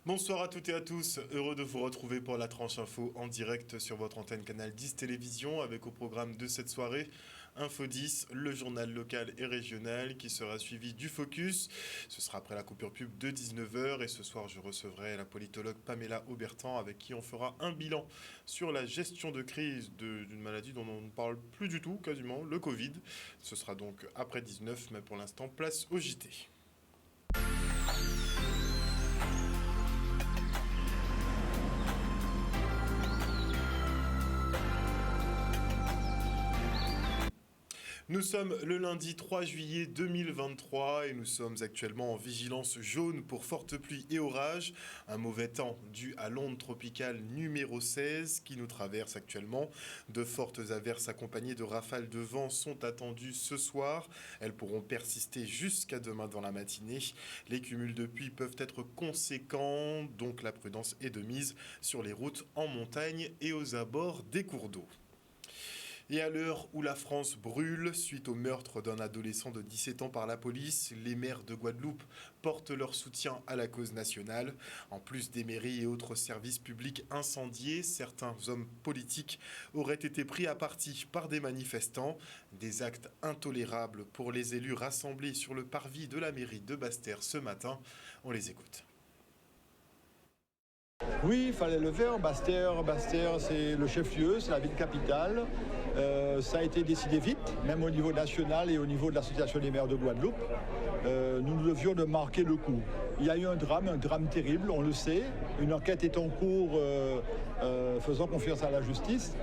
Bonsoir à toutes et à tous, heureux de vous retrouver pour la tranche info en direct sur votre antenne Canal 10 Télévision avec au programme de cette soirée Info 10, le journal local et régional qui sera suivi du Focus. Ce sera après la coupure pub de 19h et ce soir je recevrai la politologue Pamela Aubertan avec qui on fera un bilan sur la gestion de crise d'une maladie dont on ne parle plus du tout quasiment, le Covid. Ce sera donc après 19 mais pour l'instant place au JT. Nous sommes le lundi 3 juillet 2023 et nous sommes actuellement en vigilance jaune pour fortes pluies et orages. Un mauvais temps dû à l'onde tropicale numéro 16 qui nous traverse actuellement. De fortes averses accompagnées de rafales de vent sont attendues ce soir. Elles pourront persister jusqu'à demain dans la matinée. Les cumuls de pluie peuvent être conséquents, donc la prudence est de mise sur les routes en montagne et aux abords des cours d'eau. Et à l'heure où la France brûle, suite au meurtre d'un adolescent de 17 ans par la police, les maires de Guadeloupe portent leur soutien à la cause nationale. En plus des mairies et autres services publics incendiés, certains hommes politiques auraient été pris à partie par des manifestants. Des actes intolérables pour les élus rassemblés sur le parvis de la mairie de Basse-Terre ce matin. On les écoute. Oui, il fallait le faire. Basse-Terre, c'est le chef-lieu, c'est la ville capitale. Ça a été décidé vite, même au niveau national et au niveau de l'Association des maires de Guadeloupe. Nous devions de marquer le coup. Il y a eu un drame terrible, on le sait. Une enquête est en cours, faisant confiance à la justice.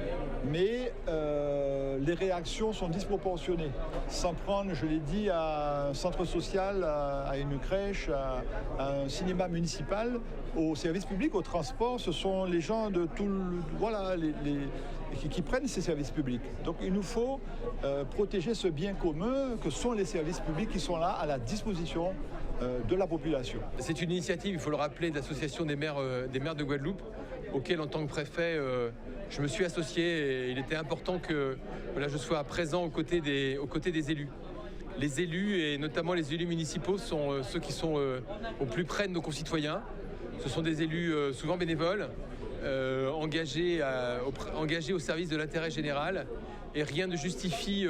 Mais les réactions sont disproportionnées. S'en prendre, je l'ai dit, à un centre social, à une crèche, à un cinéma municipal, au service public, au transport, ce sont les gens de tout le... Voilà, qui prennent ces services publics. Donc il nous faut protéger ce bien commun que sont les services publics qui sont là à la disposition de la population. C'est une initiative, il faut le rappeler, de l'Association des maires de Guadeloupe, auquel en tant que préfet, je me suis associé et il était important que je sois présent aux côtés des élus. Les élus, et notamment les élus municipaux, sont ceux qui sont au plus près de nos concitoyens. Ce sont des élus souvent bénévoles, engagés au service de l'intérêt général. Et rien ne justifie,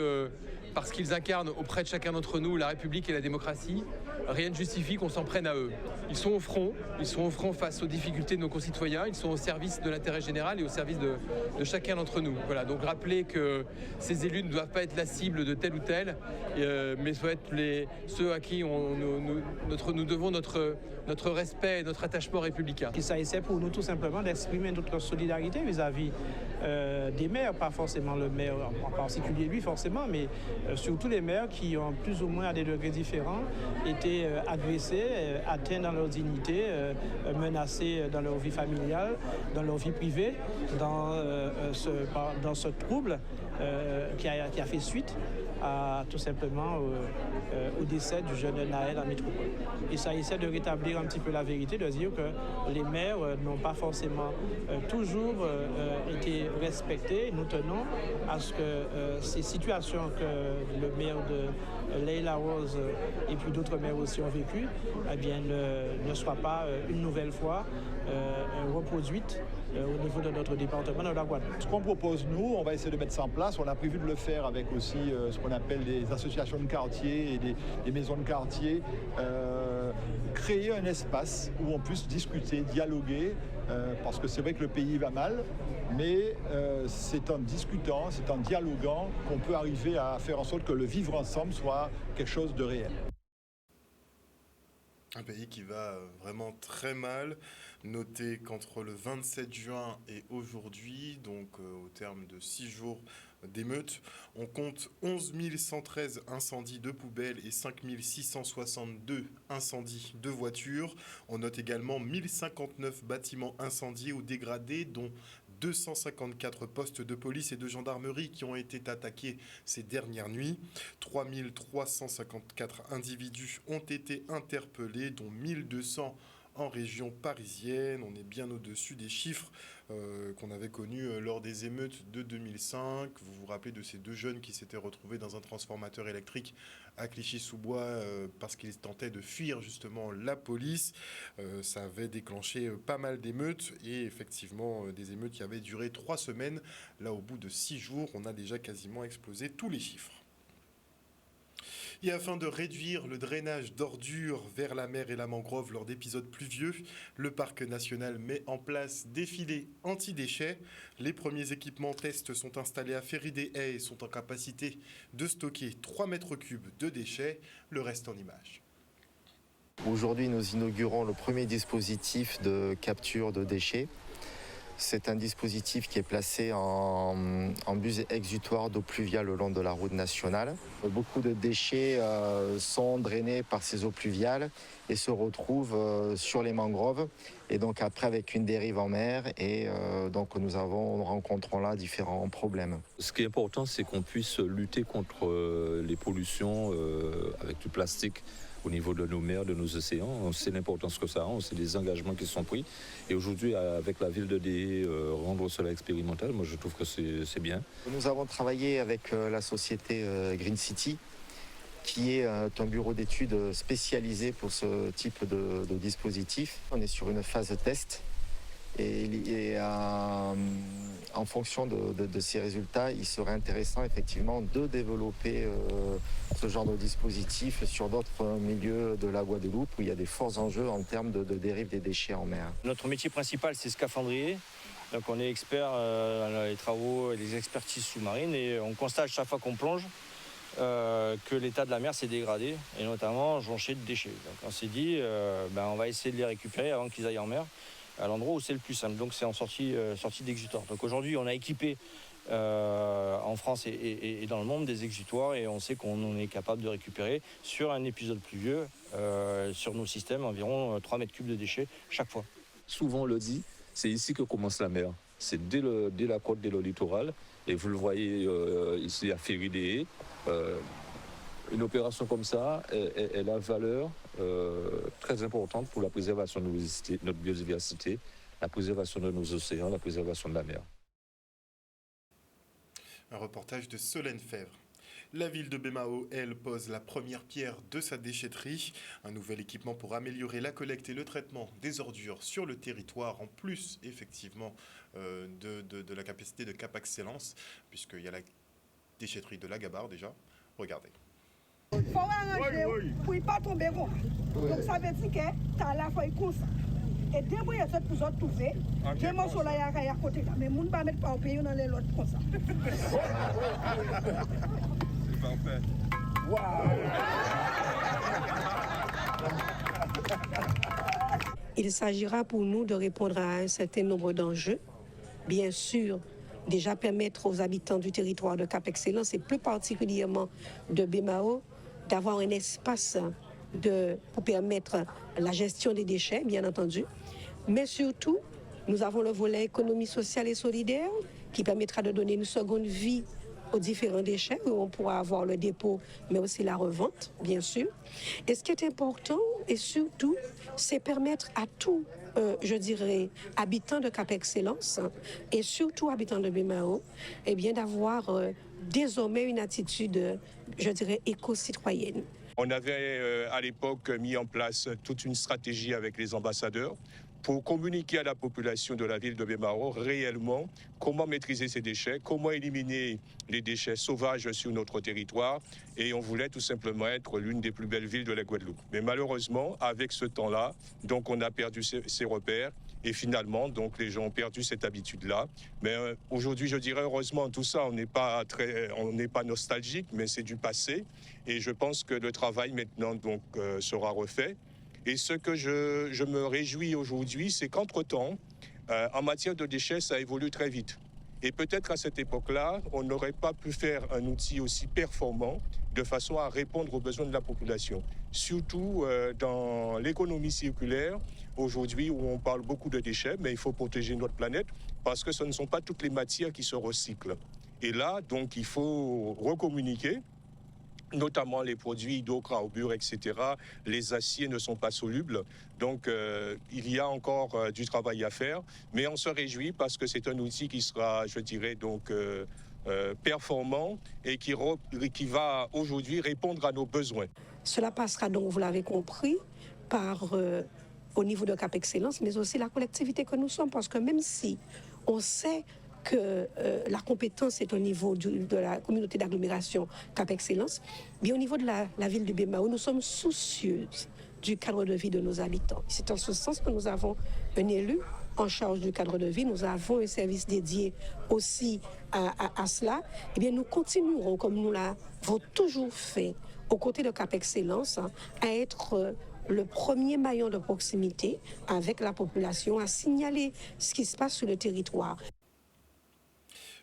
parce qu'ils incarnent auprès de chacun d'entre nous la République et la démocratie, rien ne justifie qu'on s'en prenne à eux. Ils sont au front face aux difficultés de nos concitoyens, ils sont au service de l'intérêt général et au service de chacun d'entre nous. Voilà, donc rappeler que ces élus ne doivent pas être la cible de tel ou tel, mais doivent être ceux à qui nous devons notre respect et notre attachement républicain. Il s'agissait pour nous tout simplement d'exprimer notre solidarité vis-à-vis des maires, pas forcément le maire en particulier lui forcément, mais surtout les maires qui ont plus ou moins à des degrés différents été agressés, atteints dans leur dignité, menacés dans leur vie familiale, dans leur vie privée, dans ce trouble qui a fait suite tout simplement au décès du jeune Naël en métropole. Il s'agissait de rétablir un petit peu la vérité, de dire que les maires n'ont pas forcément toujours été respectés. Nous tenons à ce que ces situations que le maire de Leila Rose et puis d'autres maires aussi ont vécues ne soient pas une nouvelle fois reproduites au niveau de notre département de la Guadeloupe. Ce qu'on propose, nous, on va essayer de mettre ça en place. On a prévu de le faire avec aussi ce qu'on appelle des associations de quartier et des maisons de quartier. Créer un espace où on puisse discuter, dialoguer, parce que c'est vrai que le pays va mal, mais c'est en discutant, c'est en dialoguant qu'on peut arriver à faire en sorte que le vivre ensemble soit quelque chose de réel. Un pays qui va vraiment très mal. Notez qu'entre le 27 juin et aujourd'hui, donc au terme de 6 jours d'émeutes, on compte 11 113 incendies de poubelles et 5 662 incendies de voitures. On note également 1059 bâtiments incendiés ou dégradés, dont 254 postes de police et de gendarmerie qui ont été attaqués ces dernières nuits. 3 354 individus ont été interpellés, dont 1200 en région parisienne. On est bien au-dessus des chiffres qu'on avait connus lors des émeutes de 2005. Vous vous rappelez de ces 2 jeunes qui s'étaient retrouvés dans un transformateur électrique à Clichy-sous-Bois parce qu'ils tentaient de fuir justement la police. Ça avait déclenché pas mal d'émeutes et effectivement des émeutes qui avaient duré 3 semaines. Là, au bout de 6 jours, on a déjà quasiment explosé tous les chiffres. Et afin de réduire le drainage d'ordures vers la mer et la mangrove lors d'épisodes pluvieux, le parc national met en place des filets anti-déchets. Les premiers équipements tests sont installés à Ferry-des-Haies et sont en capacité de stocker 3 mètres cubes de déchets. Le reste en images. Aujourd'hui, nous inaugurons le premier dispositif de capture de déchets. C'est un dispositif qui est placé en buse exutoire d'eau pluviale le long de la route nationale. Beaucoup de déchets sont drainés par ces eaux pluviales et se retrouvent sur les mangroves. Et donc après avec une dérive en mer et donc nous rencontrons là différents problèmes. Ce qui est important, c'est qu'on puisse lutter contre les pollutions avec du plastique au niveau de nos mers, de nos océans. On sait l'importance que ça a, on sait les engagements qui sont pris. Et aujourd'hui, avec la ville de Dé, rendre cela expérimental, moi je trouve que c'est bien. Nous avons travaillé avec la société Green City, qui est un bureau d'études spécialisé pour ce type de dispositif. On est sur une phase test et en fonction de ces résultats, il serait intéressant effectivement de développer ce genre de dispositif sur d'autres milieux de la Guadeloupe où il y a des forts enjeux en termes de dérive des déchets en mer. Notre métier principal, c'est scaphandrier. Donc on est expert dans les travaux et les expertises sous-marines et on constate chaque fois qu'on plonge que l'état de la mer s'est dégradé et notamment jonché de déchets. Donc on s'est dit, on va essayer de les récupérer avant qu'ils aillent en mer, à l'endroit où c'est le plus simple. Donc c'est en sortie d'exutoire. Donc aujourd'hui, on a équipé en France et dans le monde des exutoires et on sait qu'on est capable de récupérer sur un épisode pluvieux, sur nos systèmes, environ 3 mètres cubes de déchets chaque fois. Souvent on le dit, c'est ici que commence la mer. C'est dès la côte, dès le littoral. Et vous le voyez ici à Ferry-des-Haies. Une opération comme ça, elle a valeur très importante pour la préservation de notre biodiversité, la préservation de nos océans, la préservation de la mer. Un reportage de Solène Fèvre. La ville de Baie-Mahault, elle, pose la première pierre de sa déchetterie. Un nouvel équipement pour améliorer la collecte et le traitement des ordures sur le territoire, en plus, effectivement, de la capacité de Cap Excellence, puisqu'il y a la déchetterie de la Gabarre déjà. Regardez. Il faut arranger pour ne pas tomber rond. Donc ça veut dire que tu as la feuille comme ça. Et débrouiller ça pour autres trouver. J'ai mon soleil à côté là. Mais moun pas mettre pas au pays dans les lots comme ça. C'est parfait. Il s'agira pour nous de répondre à un certain nombre d'enjeux. Bien sûr, déjà permettre aux habitants du territoire de Cap Excellence et plus particulièrement de Baie-Mahault d'avoir un espace pour permettre la gestion des déchets, bien entendu. Mais surtout, nous avons le volet économie sociale et solidaire qui permettra de donner une seconde vie aux différents déchets où on pourra avoir le dépôt, mais aussi la revente, bien sûr. Et ce qui est important, et surtout, c'est permettre à tous, habitants de Cap Excellence et surtout habitants de Baie-Mahault, d'avoir désormais une attitude, éco-citoyenne. On avait à l'époque mis en place toute une stratégie avec les ambassadeurs pour communiquer à la population de la ville de Baie-Mahault réellement comment maîtriser ces déchets, comment éliminer les déchets sauvages sur notre territoire. Et on voulait tout simplement être l'une des plus belles villes de la Guadeloupe. Mais malheureusement, avec ce temps-là, donc on a perdu ces repères. Et finalement, donc les gens ont perdu cette habitude-là. Mais aujourd'hui, je dirais heureusement, tout ça, on n'est pas nostalgique, mais c'est du passé. Et je pense que le travail maintenant donc sera refait. Et ce que je me réjouis aujourd'hui, c'est qu'entre-temps, en matière de déchets, ça évolue très vite. Et peut-être à cette époque-là, on n'aurait pas pu faire un outil aussi performant de façon à répondre aux besoins de la population. Surtout dans l'économie circulaire, aujourd'hui où on parle beaucoup de déchets, mais il faut protéger notre planète parce que ce ne sont pas toutes les matières qui se recyclent. Et là, donc, il faut recommuniquer notamment les produits hydrocarbures, etc. Les aciers ne sont pas solubles. Donc, il y a encore du travail à faire. Mais on se réjouit parce que c'est un outil qui sera, je dirais, donc performant et qui va aujourd'hui répondre à nos besoins. Cela passera donc, vous l'avez compris, par au niveau de Cap Excellence, mais aussi la collectivité que nous sommes, parce que même si on sait que la compétence est au niveau de la communauté d'agglomération Cap Excellence, mais au niveau de la ville de Bemao, nous sommes soucieux du cadre de vie de nos habitants. C'est en ce sens que nous avons un élu en charge du cadre de vie, nous avons un service dédié aussi à cela. Eh bien, nous continuerons, comme nous l'avons toujours fait, aux côtés de Cap Excellence, à être le premier maillon de proximité avec la population, à signaler ce qui se passe sur le territoire.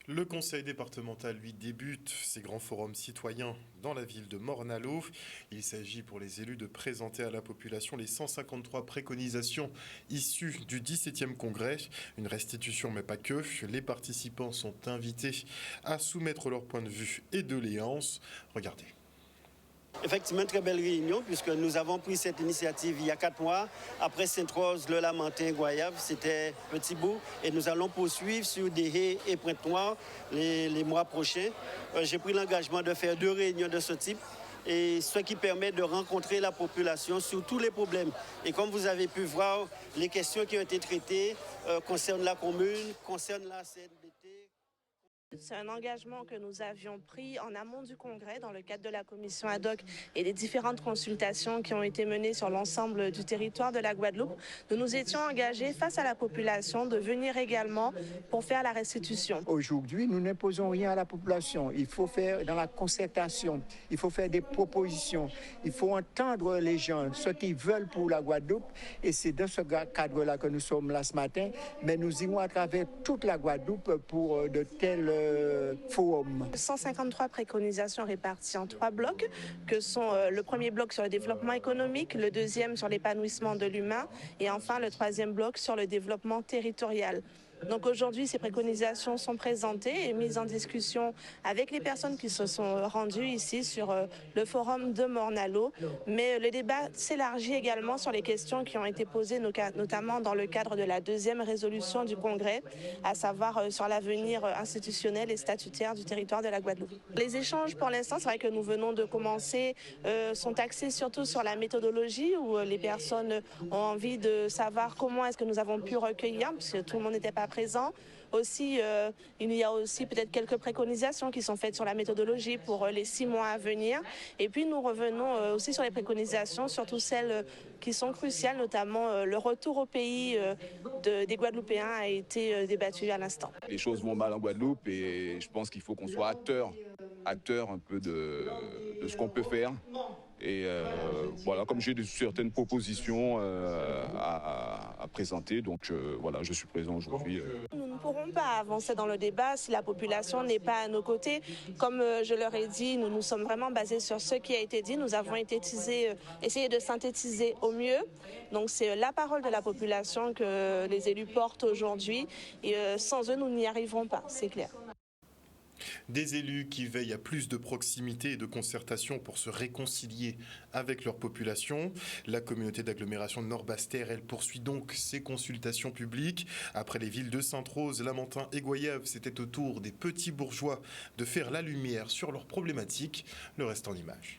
Le conseil départemental, lui, débute ses grands forums citoyens dans la ville de Morne-à-l'Eau. Il s'agit pour les élus de présenter à la population les 153 préconisations issues du 17e congrès. Une restitution, mais pas que. Les participants sont invités à soumettre leur point de vue et doléances. Regardez. Effectivement, très belle réunion puisque nous avons pris cette initiative il y a 4 mois. Après Sainte-Rose, Le Lamentin, Goyave, c'était Petit Bout. Et nous allons poursuivre sur Déhé et Pointe-Noire les mois prochains. J'ai pris l'engagement de faire 2 réunions de ce type. Et ce qui permet de rencontrer la population sur tous les problèmes. Et comme vous avez pu voir, les questions qui ont été traitées concernent la commune, concernent la CNBT. C'est un engagement que nous avions pris en amont du Congrès dans le cadre de la commission ad hoc et des différentes consultations qui ont été menées sur l'ensemble du territoire de la Guadeloupe. Nous nous étions engagés face à la population de venir également pour faire la restitution. Aujourd'hui, nous n'imposons rien à la population. Il faut faire dans la concertation, il faut faire des propositions, il faut entendre les gens, ce qu'ils veulent pour la Guadeloupe. Et c'est dans ce cadre-là que nous sommes là ce matin. Mais nous irons à travers toute la Guadeloupe pour de tels forum. 153 préconisations réparties en 3 blocs, que sont le premier bloc sur le développement économique, le deuxième sur l'épanouissement de l'humain et enfin le 3e bloc sur le développement territorial. Donc aujourd'hui, ces préconisations sont présentées et mises en discussion avec les personnes qui se sont rendues ici sur le forum de Morne-à-l'Eau. Mais le débat s'élargit également sur les questions qui ont été posées, notamment dans le cadre de la 2e résolution du Congrès, à savoir sur l'avenir institutionnel et statutaire du territoire de la Guadeloupe. Les échanges, pour l'instant, c'est vrai que nous venons de commencer, sont axés surtout sur la méthodologie, où les personnes ont envie de savoir comment est-ce que nous avons pu recueillir, parce que tout le monde n'était pas présent. Aussi, il y a aussi peut-être quelques préconisations qui sont faites sur la méthodologie pour les 6 mois à venir. Et puis nous revenons aussi sur les préconisations, surtout celles qui sont cruciales, notamment le retour au pays des Guadeloupéens a été débattu à l'instant. Les choses vont mal en Guadeloupe et je pense qu'il faut qu'on soit acteur un peu de ce qu'on peut faire. Et voilà, comme j'ai certaines propositions à présenter, donc voilà, je suis présent aujourd'hui. Nous ne pourrons pas avancer dans le débat si la population n'est pas à nos côtés. Comme je leur ai dit, nous nous sommes vraiment basés sur ce qui a été dit. Nous avons essayé de synthétiser au mieux. Donc c'est la parole de la population que les élus portent aujourd'hui. Et sans eux, nous n'y arriverons pas, c'est clair. Des élus qui veillent à plus de proximité et de concertation pour se réconcilier avec leur population. La communauté d'agglomération de Nord-Basse-Terre, elle poursuit donc ses consultations publiques. Après les villes de Sainte-Rose, Lamentin et Goyave, c'était au tour des petits bourgeois de faire la lumière sur leurs problématiques. Le reste en images.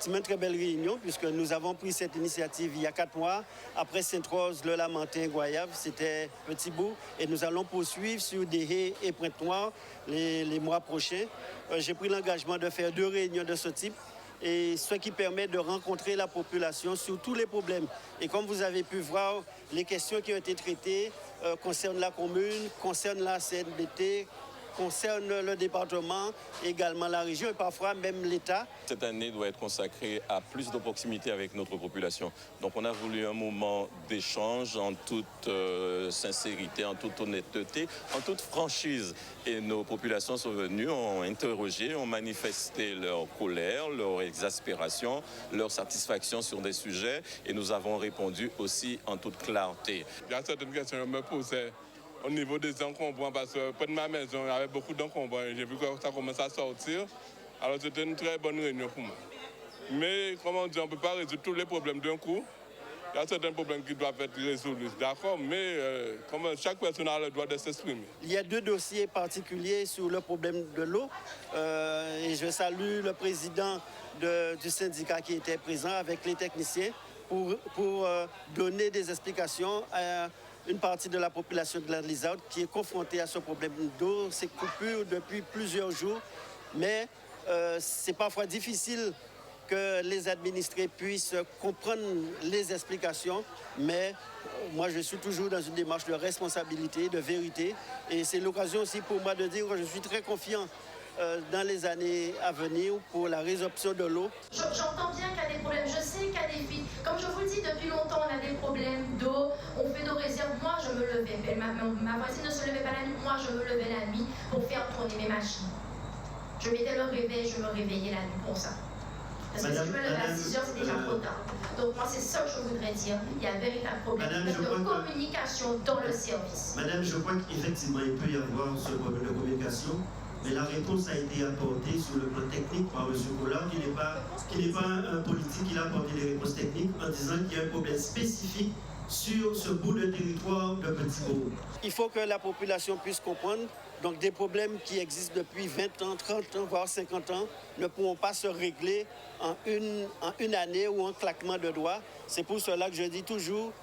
Une très belle réunion puisque nous avons pris cette initiative il y a 4 mois. Après Sainte-Rose, Le Lamentin, Goyave, c'était Petit Bout. Et nous allons poursuivre sur Déhé et Pointe-Noire les mois prochains. J'ai pris l'engagement de faire 2 réunions de ce type. Et ce qui permet de rencontrer la population sur tous les problèmes. Et comme vous avez pu voir, les questions qui ont été traitées concernent la commune, concernent la CNBT, concerne le département, également la région et parfois même l'État. Cette année doit être consacrée à plus de proximité avec notre population. Donc on a voulu un moment d'échange en toute sincérité, en toute honnêteté, en toute franchise. Et nos populations sont venues, ont interrogé, ont manifesté leur colère, leur exaspération, leur satisfaction sur des sujets. Et nous avons répondu aussi en toute clarté. Il y a certaines questions que je me posais au niveau des encombrants, parce que près de ma maison, il y avait beaucoup d'encombrants. J'ai vu que ça commençait à sortir. Alors c'était une très bonne réunion pour moi. Mais, comment dire, on ne peut pas résoudre tous les problèmes d'un coup. Il y a certains problèmes qui doivent être résolus, d'accord, mais chaque personne a le droit de s'exprimer. Il y a 2 dossiers particuliers sur le problème de l'eau. Et je salue le président du syndicat qui était présent avec les techniciens pour donner des explications à une partie de la population de la Lizarde qui est confrontée à ce problème d'eau, ces coupures depuis plusieurs jours. Mais c'est parfois difficile que les administrés puissent comprendre les explications, mais moi je suis toujours dans une démarche de responsabilité, de vérité, et c'est l'occasion aussi pour moi de dire que je suis très confiant dans les années à venir pour la résorption de l'eau. J'entends bien qu'il y a des problèmes, je sais qu'il y a des fuites. Comme je vous le dis, depuis longtemps, on a des problèmes d'eau, on fait nos réserves. Moi, je me levais, ma voisine ne se levait pas la nuit, moi je me levais la nuit pour faire tourner mes machines. Je mettais le réveil, je me réveillais la nuit pour ça. Parce que si je me levais à 6 heures, c'est déjà trop tard. Donc moi, c'est ça que je voudrais dire. Il y a un véritable problème de communication dans le service. Madame, je crois qu'effectivement, il peut y avoir ce problème de communication, mais la réponse a été apportée sur le plan technique par M. Collard, qui n'est pas un politique, il a apporté des réponses techniques en disant qu'il y a un problème spécifique sur ce bout de territoire de Petit-Bourg. Il faut que la population puisse comprendre. Donc des problèmes qui existent depuis 20 ans, 30 ans, voire 50 ans, ne pourront pas se régler en une année ou en claquement de doigts. C'est pour cela que je dis toujours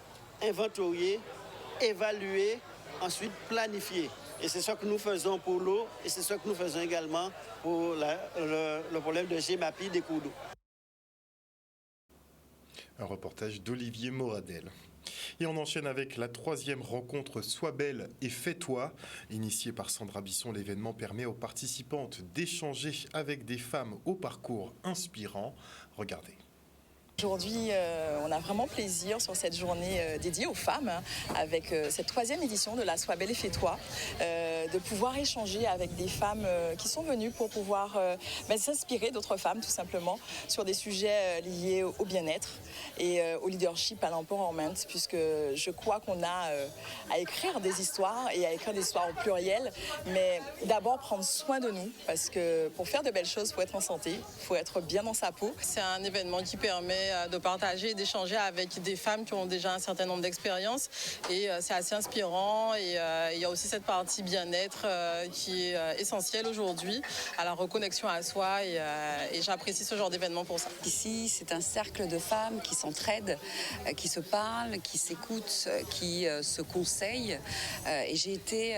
inventorier, évaluer, ensuite planifier. Et c'est ce que nous faisons pour l'eau et c'est ce que nous faisons également pour le problème de GEMAPI des cours d'eau. Un reportage d'Olivier Moradel. Et on enchaîne avec la 3e rencontre Sois belle et fais-toi. Initiée par Sandra Bisson, l'événement permet aux participantes d'échanger avec des femmes au parcours inspirant. Regardez. Aujourd'hui, on a vraiment plaisir sur cette journée dédiée aux femmes, avec cette 3e édition de la Sois belle et fais-toi, de pouvoir échanger avec des femmes qui sont venues pour pouvoir s'inspirer d'autres femmes, tout simplement, sur des sujets liés au bien-être et au leadership, à l'empowerment, puisque je crois qu'on a à écrire des histoires et à écrire des histoires au pluriel, mais d'abord prendre soin de nous, parce que pour faire de belles choses, il faut être en santé, il faut être bien dans sa peau. C'est un événement qui permet de partager et d'échanger avec des femmes qui ont déjà un certain nombre d'expériences et c'est assez inspirant et il y a aussi cette partie bien-être qui est essentielle aujourd'hui à la reconnexion à soi et j'apprécie ce genre d'événement pour ça. Ici, c'est un cercle de femmes qui s'entraident, qui se parlent, qui s'écoutent, qui se conseillent et j'ai été,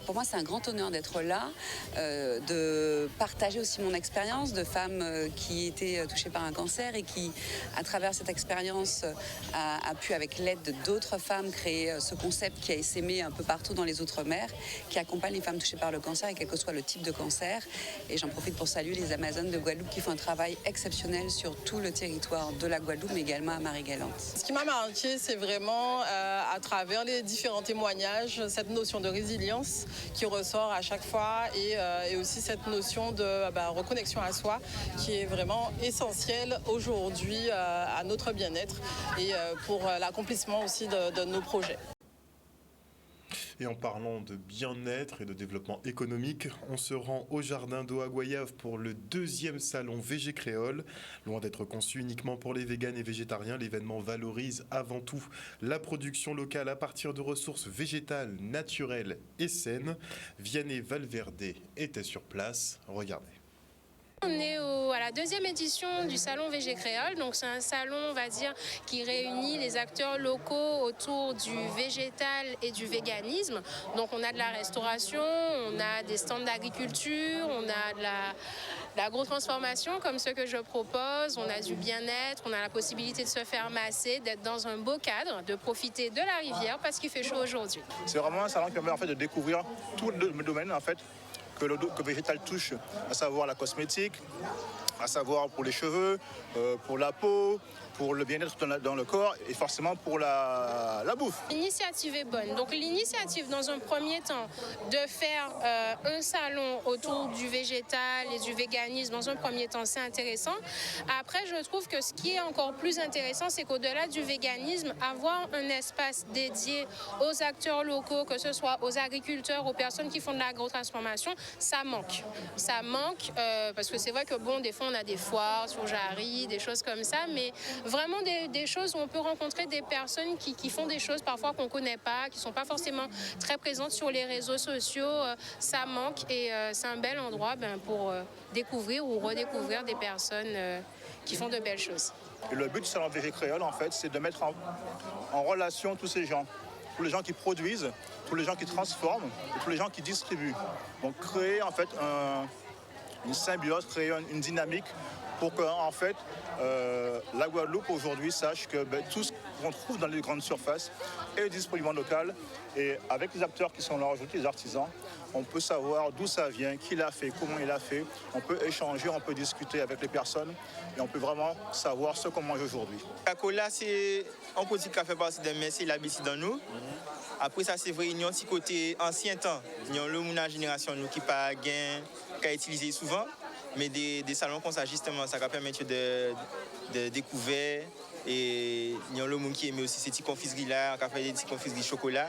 pour moi c'est un grand honneur d'être là, de partager aussi mon expérience de femmes qui étaient touchées par un cancer et qui à travers cette expérience, a pu, avec l'aide d'autres femmes, créer ce concept qui a essaimé un peu partout dans les Outre-mer, qui accompagne les femmes touchées par le cancer, et quel que soit le type de cancer. Et j'en profite pour saluer les Amazones de Guadeloupe qui font un travail exceptionnel sur tout le territoire de la Guadeloupe, mais également à Marie-Galante. Ce qui m'a marqué, c'est vraiment, à travers les différents témoignages, cette notion de résilience qui ressort à chaque fois et aussi cette notion de reconnexion à soi qui est vraiment essentielle aujourd'hui à notre bien-être et pour l'accomplissement aussi de nos projets. Et en parlant de bien-être et de développement économique, on se rend au jardin d'eau à Goyave pour le 2e salon VG Créole. Loin d'être conçu uniquement pour les véganes et végétariens, l'événement valorise avant tout la production locale à partir de ressources végétales, naturelles et saines. Vianney Valverde était sur place. Regardez. On est à la 2e édition du salon VG Créole, donc c'est un salon, on va dire, qui réunit les acteurs locaux autour du végétal et du véganisme. Donc on a de la restauration, on a des stands d'agriculture, on a de l'agrotransformation comme ce que je propose, on a du bien-être, on a la possibilité de se faire masser, d'être dans un beau cadre, de profiter de la rivière parce qu'il fait chaud aujourd'hui. C'est vraiment un salon qui permet en fait de découvrir tout le domaine en fait que le végétal touche, à savoir la cosmétique, à savoir pour les cheveux, pour la peau, pour le bien-être dans le corps et forcément pour la bouffe. L'initiative est bonne. Donc l'initiative, dans un premier temps, de faire un salon autour du végétal et du véganisme, dans un premier temps, c'est intéressant. Après, je trouve que ce qui est encore plus intéressant, c'est qu'au-delà du véganisme, avoir un espace dédié aux acteurs locaux, que ce soit aux agriculteurs, aux personnes qui font de l'agrotransformation, ça manque. Ça manque parce que c'est vrai que bon, des fois, on a des foires sur Jarry, des choses comme ça, mais vraiment des choses où on peut rencontrer des personnes qui font des choses parfois qu'on ne connaît pas, qui ne sont pas forcément très présentes sur les réseaux sociaux. Ça manque et c'est un bel endroit pour découvrir ou redécouvrir des personnes qui font de belles choses. Et le but du Salon VG Créole, en fait, c'est de mettre en relation tous ces gens. Tous les gens qui produisent, tous les gens qui transforment et tous les gens qui distribuent. Donc créer en fait une symbiose, créer une dynamique pour que en fait, la Guadeloupe aujourd'hui sache que tout ce qu'on trouve dans les grandes surfaces est disponible en local. Et avec les acteurs qui sont là aujourd'hui, les artisans, on peut savoir d'où ça vient, qui l'a fait, comment il l'a fait. On peut échanger, on peut discuter avec les personnes et on peut vraiment savoir ce qu'on mange aujourd'hui. Coca-Cola, c'est un produit qui fait partie de mais c'est l'habitude dans nous. Après ça, c'est vrai, il y a un petit côté ancien temps. Il y a la génération nous qui pas gain, qui a utilisé souvent. Mais des salons comme ça, justement, ça va permettre de découvrir. Et il y a le monde qui aime aussi ces petites confiseries-là, on a fait des petites confiseries chocolat.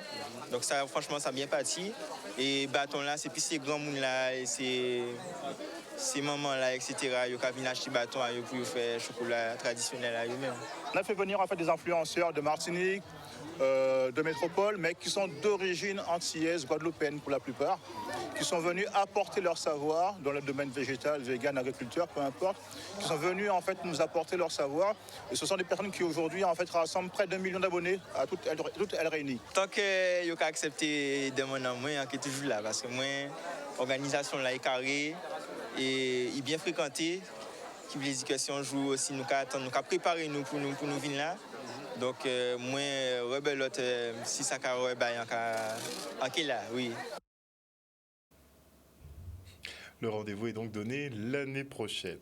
Donc ça, franchement, ça a bien parti. Et bâton là, c'est plus ces grands monde là, et ces mamans là, etc. Ils ont venir acheter bâton pour faire chocolat traditionnel à eux-mêmes. On a fait venir en fait des influenceurs de Martinique, de métropole, mais qui sont d'origine antillaise, guadeloupéenne pour la plupart, qui sont venus apporter leur savoir dans le domaine végétal, vegan, agriculteur, peu importe, qui sont venus en fait nous apporter leur savoir. Et ce sont des personnes qui aujourd'hui en fait rassemblent près d'1 million d'abonnés à toutes elles réunies. Tant que vous avez accepté de mon amour, qui est toujours là, parce que moi, l'organisation là est carrée et est bien fréquentée, qui veut dire que si on joue aussi, nous avons préparé nous pour nous venir là. Donc, moi, rebelote, si ça carré, en là, oui. Le rendez-vous est donc donné l'année prochaine.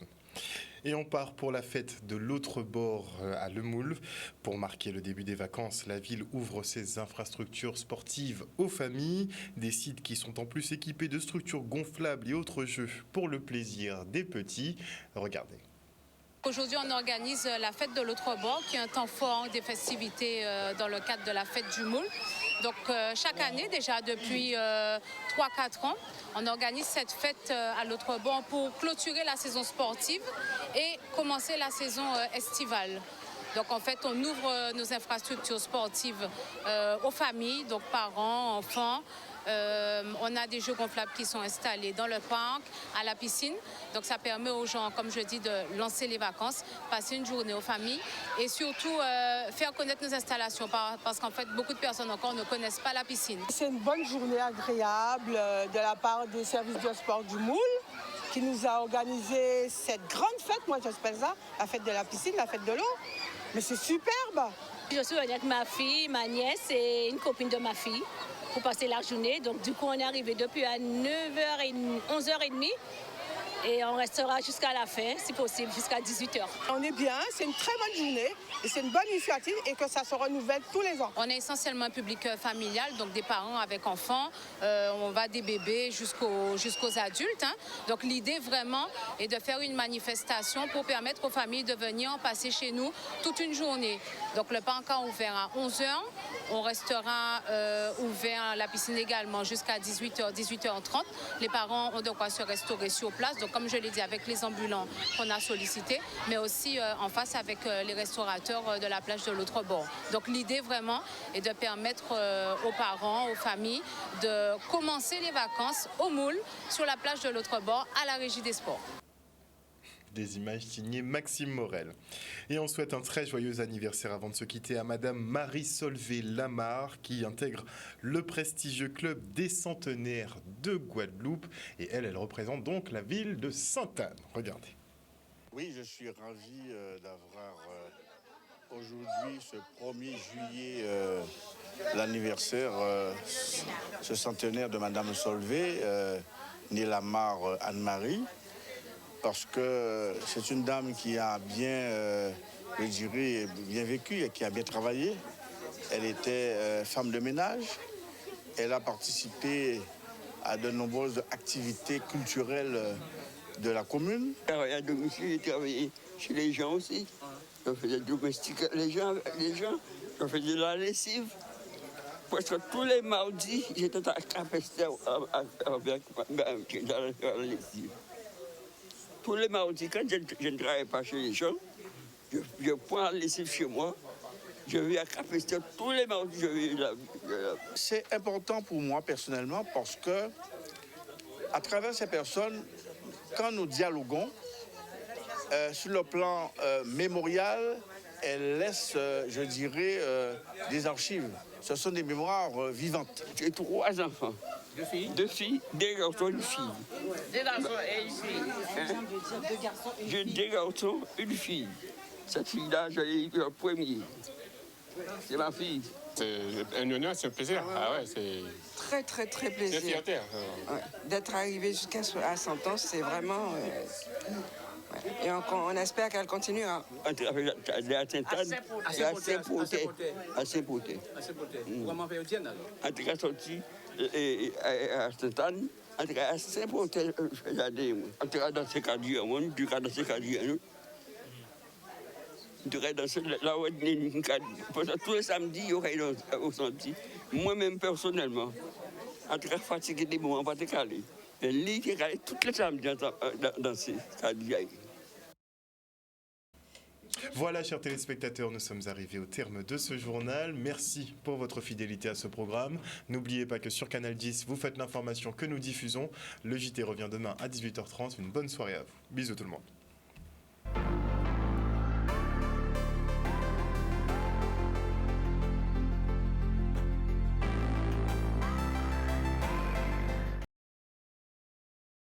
Et on part pour la fête de l'autre bord à Le Moule. Pour marquer le début des vacances, la ville ouvre ses infrastructures sportives aux familles. Des sites qui sont en plus équipés de structures gonflables et autres jeux pour le plaisir des petits. Regardez. Aujourd'hui, on organise la fête de l'autre bord, qui est un temps fort des festivités dans le cadre de la fête du Moule. Donc chaque année, déjà depuis 3-4 ans, on organise cette fête à l'autre bord pour clôturer la saison sportive et commencer la saison estivale. Donc en fait, on ouvre nos infrastructures sportives aux familles, donc parents, enfants. On a des jeux gonflables qui sont installés dans le parc, à la piscine. Donc ça permet aux gens, comme je dis, de lancer les vacances, passer une journée aux familles et surtout faire connaître nos installations parce qu'en fait, beaucoup de personnes encore ne connaissent pas la piscine. C'est une bonne journée agréable de la part des services de sport du Moule qui nous a organisé cette grande fête, moi j'appelle ça, la fête de la piscine, la fête de l'eau. Mais c'est superbe. Je suis avec ma fille, ma nièce et une copine de ma fille pour passer la journée. Donc du coup, on est arrivé depuis à 11h30 et on restera jusqu'à la fin, si possible, jusqu'à 18h. On est bien, c'est une très bonne journée et c'est une bonne initiative et que ça se renouvelle tous les ans. On est essentiellement un public familial, donc des parents avec enfants. On va des bébés jusqu'aux adultes. Donc l'idée vraiment est de faire une manifestation pour permettre aux familles de venir passer chez nous toute une journée. Donc le parc est ouvert à 11h. On restera ouvert à la piscine également jusqu'à 18h, 18h30. Les parents ont de quoi se restaurer sur place. Donc, comme je l'ai dit, avec les ambulants qu'on a sollicités, mais aussi en face avec les restaurateurs de la plage de l'autre bord. Donc, l'idée vraiment est de permettre aux parents, aux familles, de commencer les vacances au Moule, sur la plage de l'autre bord, à la Régie des Sports. Des images signées Maxime Morel. Et on souhaite un très joyeux anniversaire avant de se quitter à Madame Marie Solvay Lamar qui intègre le prestigieux club des centenaires de Guadeloupe. Et elle représente donc la ville de Sainte-Anne. Regardez. Oui, je suis ravi d'avoir aujourd'hui, ce 1er juillet, l'anniversaire, ce centenaire de Madame Solvay, née Lamar Anne-Marie. parce que c'est une dame qui a bien, je dirais, bien vécu et qui a bien travaillé. Elle était femme de ménage. Elle a participé à de nombreuses activités culturelles de la commune. J'ai travaillé à domicile, j'ai travaillé chez les gens aussi. Je faisais domestique les gens. Je faisais de la lessive. Presque tous les mardis, j'étais à Capester avec la lessive. Tous les mardis, quand je ne travaille pas chez les gens, je prends la lessive chez moi. Je vais à Capester tous les mardis. C'est important pour moi personnellement parce que, à travers ces personnes, quand nous dialoguons, sur le plan mémorial, elles laissent, je dirais, des archives. Ce sont des mémoires vivantes. J'ai 3 enfants. 2 filles? 2 filles, 2 garçons, 1 fille. 2 garçons et 1 fille. J'ai 2 garçons, 1 fille. Cette fille-là, je l'ai eu le premier. C'est ma fille. C'est un honneur, c'est un plaisir. Ah ouais, c'est très plaisir. C'est fierté. Ouais. D'être arrivée jusqu'à 100 ans, c'est vraiment... Et on espère qu'elle continuera. À Saint-Anne, à Saint-Poté. Comment faire alors? En tout cas, sorti à Saint-Anne, en tout cas, à Saint-Poté, en tout cas, dans ces cadres, en tout cas, dans ces cadres, en tout cas, dans la où tous les samedis, il y aurait au senti. Moi-même, personnellement, en tout cas, fatigué des moments, pas de caler. Et lui qui est toutes les samedis dans ces cadres. Voilà, chers téléspectateurs, nous sommes arrivés au terme de ce journal. Merci pour votre fidélité à ce programme. N'oubliez pas que sur Canal 10, vous faites l'information que nous diffusons. Le JT revient demain à 18h30. Une bonne soirée à vous. Bisous tout le monde.